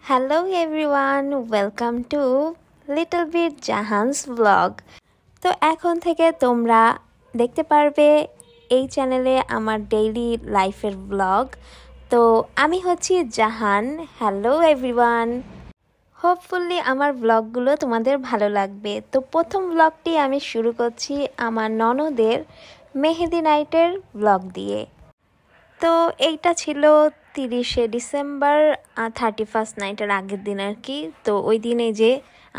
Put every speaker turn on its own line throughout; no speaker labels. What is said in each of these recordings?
Hello everyone, welcome to Little Bit Jahan's vlog. তো এখন থেকে তোমরা দেখতে পারবে এই চ্যানেলে আমার ডেইলি লাইফের ব্লগ। তো আমি হচ্ছি জাহান। হ্যালো এভরিওয়ান, হোপফুলি আমার ব্লগগুলো তোমাদের ভালো লাগবে। তো প্রথম ব্লগটি আমি শুরু করছি আমার ননদের মেহেদি নাইটের ব্লগ দিয়ে। তো এইটা ছিল 30শে ডিসেম্বর 31st নাইটের আগের দিন আর কি। তো ওই দিনে যে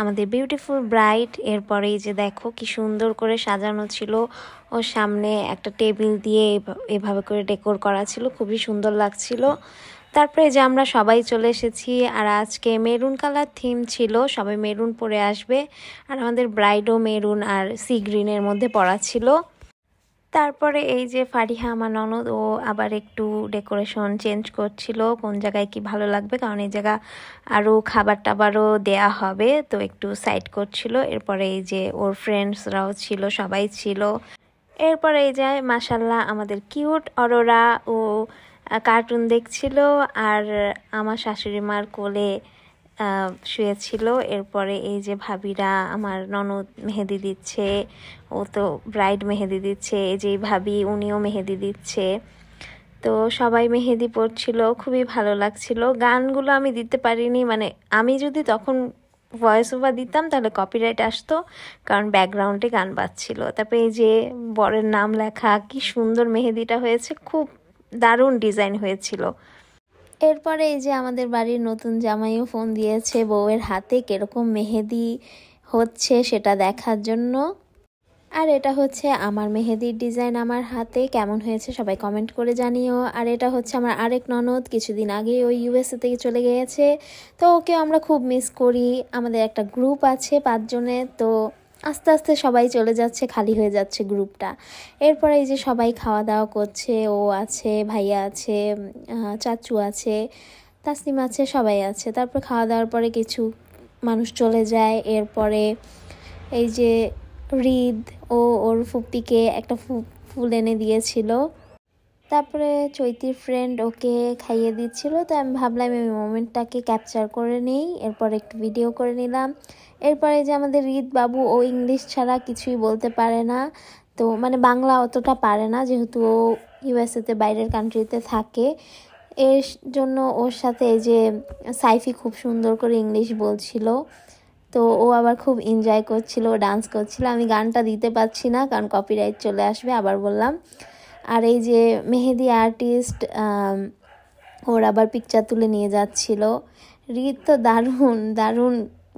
আমাদের বিউটিফুল ব্রাইড, এরপরে এই যে দেখো কি সুন্দর করে সাজানো ছিল, ওর সামনে একটা টেবিল দিয়ে এভাবে করে ডেকোর করা ছিল, খুবই সুন্দর লাগছিল। তারপরে যে আমরা সবাই চলে এসেছি, আর আজকে মেরুন কালার থিম ছিল, সবাই মেরুন পরে আসবে, আর আমাদের ব্রাইডও মেরুন আর সি গ্রিনের মধ্যে পরা ছিল। তারপরে এই যে ফারিহা আমার ননদ, ও আবার একটু ডেকোরেশন চেঞ্জ করছিল, কোন জায়গায় কি ভালো লাগবে, কারণ এই জায়গা আরও খাবার টাবারও দেয়া হবে, তো একটু সাইড করছিল। এরপরে এই যে ওর ফ্রেন্ডসরাও ছিল, সবাই ছিল। এরপরে এই যে মাশাল্লাহ আমাদের কিউট অরোরা, ও কার্টুন দেখছিল আর আমার শাশুড়ি মার কোলে শুয়েছিল। এরপরে এই যে ভাবিরা, আমার ননদ মেহেদি দিচ্ছে, ও তো ব্রাইড মেহেদি দিচ্ছে, এই যে ভাবি উনিও মেহেদি দিচ্ছে। তো সবাই মেহেদি পড়ছিল, খুবই ভালো লাগছিল। গানগুলো আমি দিতে পারিনি, মানে আমি যদি তখন ভয়েস ওভার দিতাম তাহলে কপিরাইট আসতো, কারণ ব্যাকগ্রাউন্ডে গান বাজছিল। তারপরে এই যে বরের নাম লেখা, কি সুন্দর মেহেদিটা হয়েছে, খুব দারুণ ডিজাইন হয়েছিল। এরপরে এই যে আমাদের বাড়ির নতুন জামাইও ফোন দিয়েছে বউয়ের হাতে কিরকম মেহেদি হচ্ছে সেটা দেখার জন্য। আর এটা হচ্ছে আমার মেহেদির ডিজাইন, আমার হাতে কেমন হয়েছে সবাই কমেন্ট করে জানিও। আর এটা হচ্ছে আমার আরেক ননদ, কিছুদিন আগে ওই ইউএসএ থেকে চলে গিয়েছে, তো ওকে আমরা খুব মিস করি। আমাদের একটা গ্রুপ আছে 5 জনের, তো আস্তে আস্তে সবাই চলে যাচ্ছে, খালি হয়ে যাচ্ছে গ্রুপটা। এরপরে এই যে সবাই খাওয়া দাওয়া করছে, ও আছে, ভাইয়া আছে, চাচু আছে, তাসনিম আছে, সবাই আছে। তারপর খাওয়া দাওয়ার পরে কিছু মানুষ চলে যায়। এরপরে এই যে হৃদ ও ওর ফুপ্পিকে একটা ফুল এনে দিয়েছিল। তারপরে চৈতির ফ্রেন্ড ওকে খাইয়ে দিচ্ছিল, তো আমি ভাবলাম এই মোমেন্টটাকে ক্যাপচার করে নিই, এরপর একটু ভিডিও করে নিলাম। এরপরে যে আমাদের হৃদ বাবু, ও ইংলিশ ছাড়া কিছুই বলতে পারে না, তো মানে বাংলা অতটা পারে না, যেহেতু ও ইউএসএতে বাইরের কান্ট্রিতে থাকে। এর জন্য ওর সাথে এই যে সাইফি খুব সুন্দর করে ইংলিশ বলছিল, তো ও আবার খুব এনজয় করছিল, ডান্স করছিল। আমি গানটা দিতে পারছি না, কারণ কপিরাইট চলে আসবে, আবার বললাম। আর এই যে মেহেদি আর্টিস্ট, ওর আবার পিকচার তুলে নিয়ে যাচ্ছিল। রিত তো দারুণ দারুণ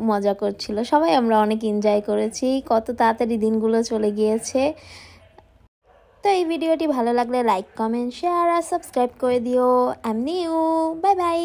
মজা করছিল, সবাই আমরা অনেক এনজয় করেছি। কত তাড়াতাড়ি দিনগুলো চলে গিয়েছে। তো এই ভিডিওটি ভালো লাগলে লাইক, কমেন্ট, শেয়ার আর সাবস্ক্রাইব করে দিও। I am new, bye bye.